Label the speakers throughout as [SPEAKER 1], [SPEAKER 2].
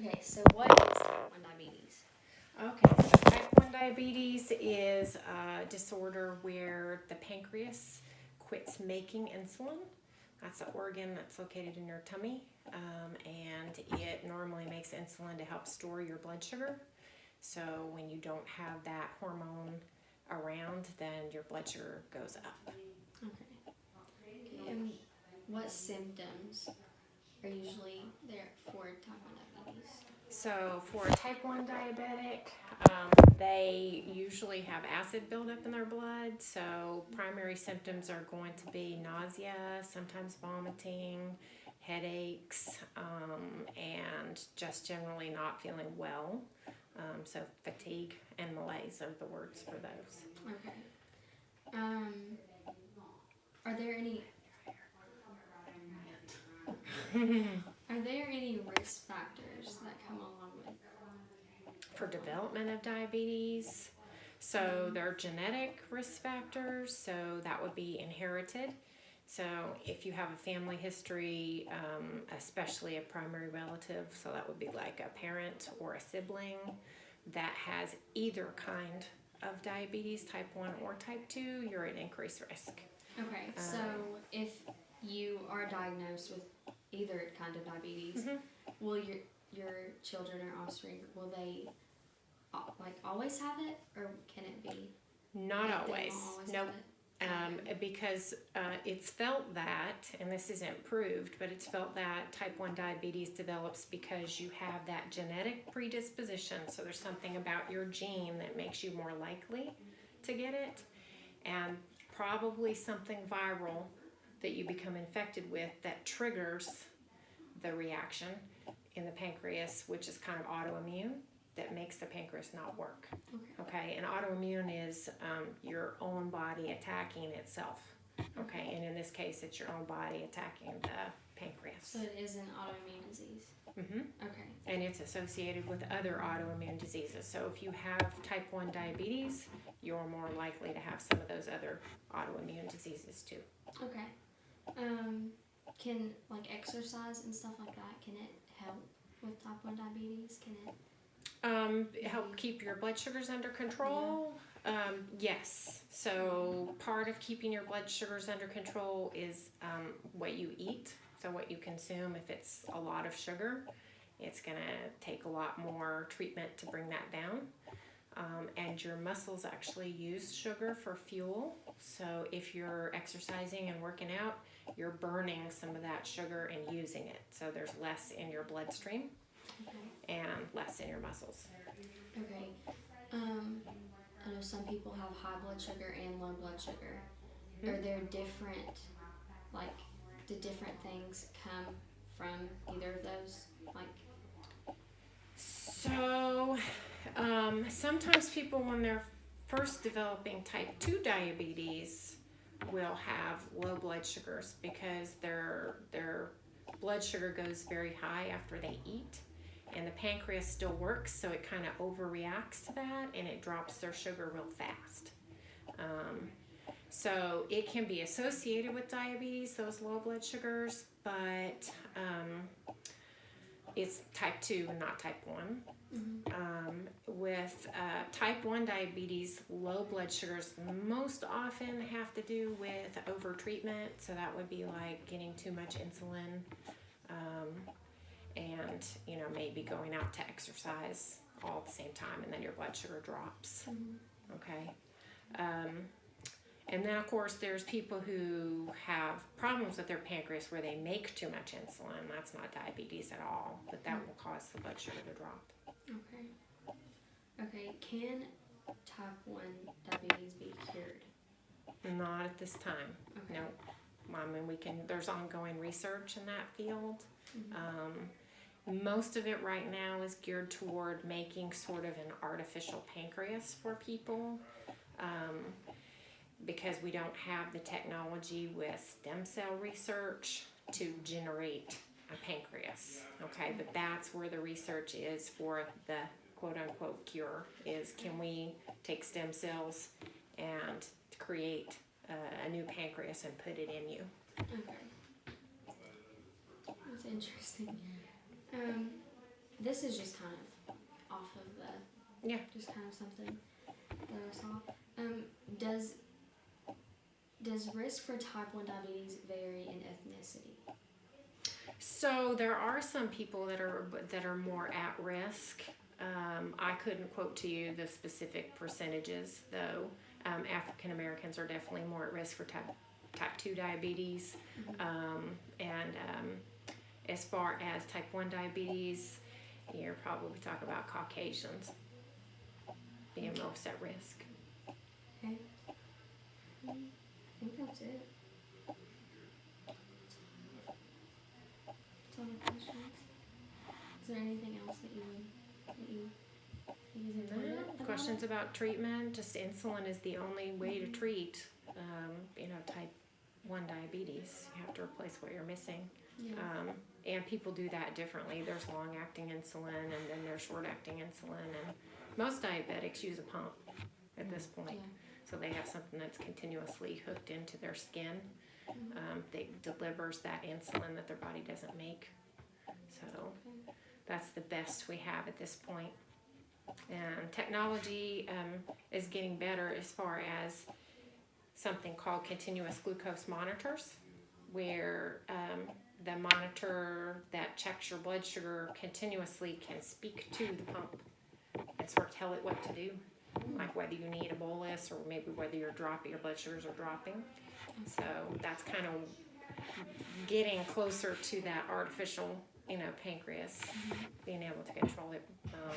[SPEAKER 1] Okay, so what is type 1 diabetes?
[SPEAKER 2] Okay, so type 1 diabetes is a disorder where the pancreas quits making insulin. That's the organ that's located in your tummy, and it normally makes insulin to help store your blood sugar. So when you don't have that hormone around, then your blood sugar goes up.
[SPEAKER 1] Okay. And what symptoms are usually there for type 1 diabetes?
[SPEAKER 2] So for a type 1 diabetic, they usually have acid buildup in their blood. So primary symptoms are going to be nausea, sometimes vomiting, headaches, and just generally not feeling well. So fatigue and malaise are the words for those.
[SPEAKER 1] Okay. Are there any risk factors that come along with
[SPEAKER 2] For development of diabetes, so there are genetic risk factors, so that would be inherited. So if you have a family history, especially a primary relative, so that would be like a parent or a sibling that has either kind of diabetes, type 1 or type 2, you're at increased risk.
[SPEAKER 1] Okay, so if you are diagnosed with either kind of diabetes, will your children or offspring, will they like always have it, or can it be?
[SPEAKER 2] Not
[SPEAKER 1] like,
[SPEAKER 2] always.
[SPEAKER 1] They won't always
[SPEAKER 2] Nope.
[SPEAKER 1] have it?
[SPEAKER 2] Because it's felt that, and this isn't proved, but it's felt that type 1 diabetes develops because you have that genetic predisposition. So there's something about your gene that makes you more likely to get it, and probably something viral that you become infected with that triggers the reaction in the pancreas, which is kind of autoimmune, that makes the pancreas not work. Okay, and autoimmune is your own body attacking itself. Okay, and in this case, it's your own body attacking the pancreas.
[SPEAKER 1] So it is an autoimmune disease. Okay.
[SPEAKER 2] And it's associated with other autoimmune diseases. So if you have type 1 diabetes, you're more likely to have some of those other autoimmune diseases too.
[SPEAKER 1] Okay. Can like exercise and stuff like that, can it help with type 1 diabetes? Can it
[SPEAKER 2] help keep your blood sugars under control? Yes. So part of keeping your blood sugars under control is what you eat. So what you consume. If it's a lot of sugar, it's going to take a lot more treatment to bring that down. And your muscles actually use sugar for fuel. So if you're exercising and working out, you're burning some of that sugar and using it. So there's less in your bloodstream and less in your muscles.
[SPEAKER 1] Okay. I know some people have high blood sugar and low blood sugar. Are there different, like, do different things come from either of those? Like,
[SPEAKER 2] so sometimes people, when they're first developing type 2 diabetes, will have low blood sugars because their blood sugar goes very high after they eat, and the pancreas still works, so it kind of overreacts to that and it drops their sugar real fast. So it can be associated with diabetes, those low blood sugars, but it's type 2 and not type 1. With type 1 diabetes, low blood sugars most often have to do with over-treatment. So that would be like getting too much insulin and, maybe going out to exercise all at the same time, and then your blood sugar drops. Okay. And then, of course, there's people who have problems with their pancreas where they make too much insulin. That's not diabetes at all, but that will cause the blood sugar to drop.
[SPEAKER 1] Okay, can type 1 diabetes be cured?
[SPEAKER 2] Not at this time.
[SPEAKER 1] Okay.
[SPEAKER 2] No. I mean, there's ongoing research in that field. Most of it right now is geared toward making sort of an artificial pancreas for people. Because we don't have the technology with stem cell research to generate a pancreas. Okay, but that's where the research is for the quote-unquote cure, is can we take stem cells and create a new pancreas and put it in you.
[SPEAKER 1] Okay. That's interesting. This this is just kind of off of the,
[SPEAKER 2] Yeah.
[SPEAKER 1] just kind of something that I saw. Does risk for type 1 diabetes vary in ethnicity?
[SPEAKER 2] So there are some people that are more at risk. I couldn't quote to you the specific percentages, though. African Americans are definitely more at risk for type 2 diabetes. And as far as type 1 diabetes, you're probably talking about Caucasians being most at risk.
[SPEAKER 1] Okay. I think that's it. That's all my questions. Is there anything else that you think is important? about
[SPEAKER 2] Questions
[SPEAKER 1] it?
[SPEAKER 2] about treatment? Just insulin is the only way to treat, type 1 diabetes. You have to replace what you're missing.
[SPEAKER 1] Yeah.
[SPEAKER 2] And people do that differently. There's long-acting insulin, and then there's short-acting insulin, and most diabetics use a pump at this point.
[SPEAKER 1] Yeah.
[SPEAKER 2] So they have something that's continuously hooked into their skin that delivers that insulin that their body doesn't make. So that's the best we have at this point. And technology is getting better as far as something called continuous glucose monitors, where the monitor that checks your blood sugar continuously can speak to the pump and sort of tell it what to do, like whether you need a bolus or maybe whether your blood sugars are dropping. So that's kind of getting closer to that artificial, pancreas, being able to control it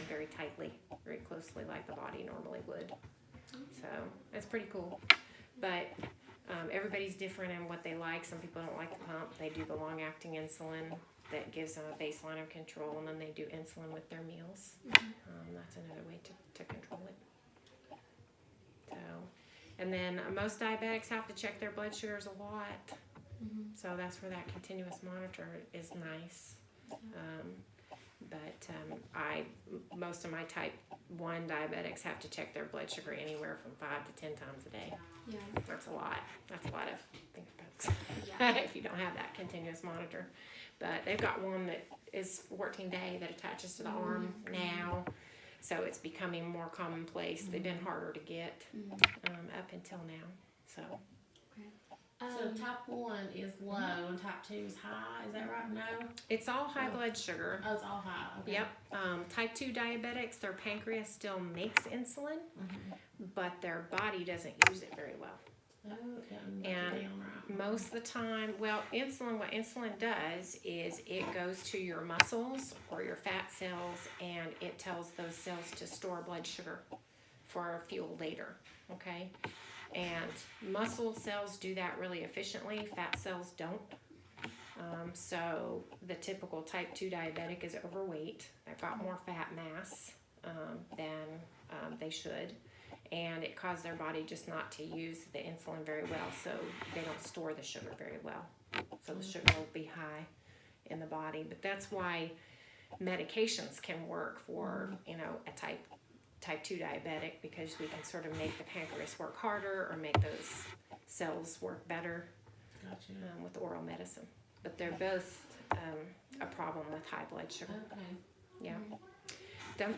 [SPEAKER 2] very tightly, very closely, like the body normally would. So it's pretty cool. But everybody's different in what they like. Some people don't like the pump. They do the long-acting insulin that gives them a baseline of control, and then they do insulin with their meals. That's another way to control it. So, and then most diabetics have to check their blood sugars a lot. So that's where that continuous monitor is nice. Most of my type 1 diabetics have to check their blood sugar anywhere from 5 to 10 times a day.
[SPEAKER 1] Yeah.
[SPEAKER 2] That's a lot. That's a lot of fingerprints if you don't have that continuous monitor. But they've got one that is 14-day that attaches to the arm now. So it's becoming more commonplace. They've been harder to get up until now. So.
[SPEAKER 3] So type 1 is low and type 2 is high. Is that right? No?
[SPEAKER 2] It's all high blood sugar.
[SPEAKER 3] Oh, it's all high. Okay.
[SPEAKER 2] Yep. Type 2 diabetics, their pancreas still makes insulin, but their body doesn't use it very well.
[SPEAKER 3] Oh, okay.
[SPEAKER 2] And
[SPEAKER 3] Right.
[SPEAKER 2] most of the time, what insulin does is it goes to your muscles or your fat cells, and it tells those cells to store blood sugar for fuel later, okay? And muscle cells do that really efficiently. Fat cells don't. So the typical type 2 diabetic is overweight. They've got more fat mass than they should. And it caused their body just not to use the insulin very well. So they don't store the sugar very well. So the sugar will be high in the body. But that's why medications can work for, a type 2 diabetic, because we can sort of make the pancreas work harder or make those cells work better with oral medicine. But they're both a problem with high blood sugar.
[SPEAKER 3] Okay.
[SPEAKER 2] Yeah.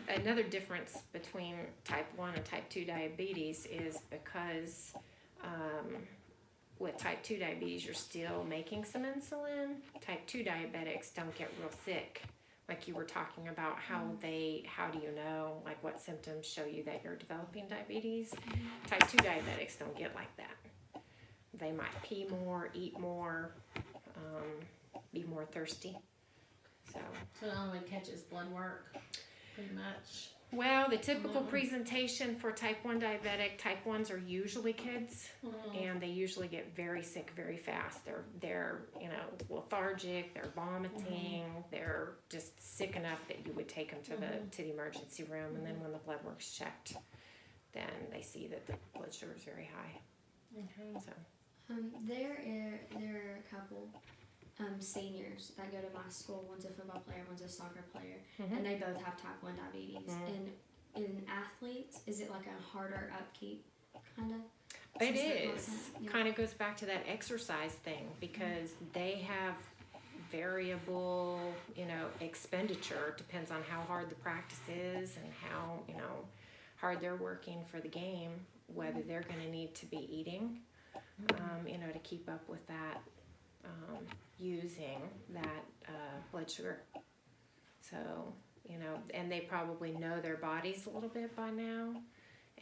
[SPEAKER 2] Another difference between type 1 and type 2 diabetes is because with type 2 diabetes, you're still making some insulin. Type 2 diabetics don't get real sick. Like you were talking about how do you know, like what symptoms show you that you're developing diabetes? Type 2 diabetics don't get like that. They might pee more, eat more, be more thirsty. So
[SPEAKER 3] it only catches blood work, pretty much.
[SPEAKER 2] Well, the typical presentation for type 1 diabetic, type 1s are usually kids, and they usually get very sick very fast. They're lethargic, they're vomiting, they're just sick enough that you would take them to the emergency room, and then when the blood work's checked, then they see that the blood sugar is very high. So.
[SPEAKER 1] There are a couple seniors that go to my school. One's a football player, one's a soccer player, and they both have type 1 diabetes. And in athletes, is it like a harder upkeep kind of?
[SPEAKER 2] It is. Kind of goes back to that exercise thing, because they have variable, expenditure. Depends on how hard the practice is and how, hard they're working for the game, whether they're going to need to be eating, to keep up with that, using that blood sugar. So, and they probably know their bodies a little bit by now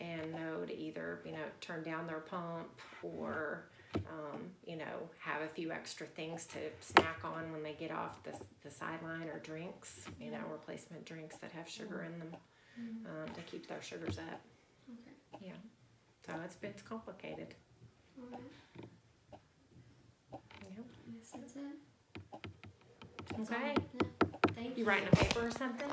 [SPEAKER 2] and know to either, turn down their pump or, have a few extra things to snack on when they get off the sideline, or drinks, replacement drinks that have sugar in them, to keep their sugars up.
[SPEAKER 1] Okay.
[SPEAKER 2] Yeah. So it's complicated.
[SPEAKER 1] All right.
[SPEAKER 2] Yep.
[SPEAKER 1] I guess that's it. That's
[SPEAKER 2] Okay.
[SPEAKER 1] all. Yeah. Thank you.
[SPEAKER 2] You writing a paper or something?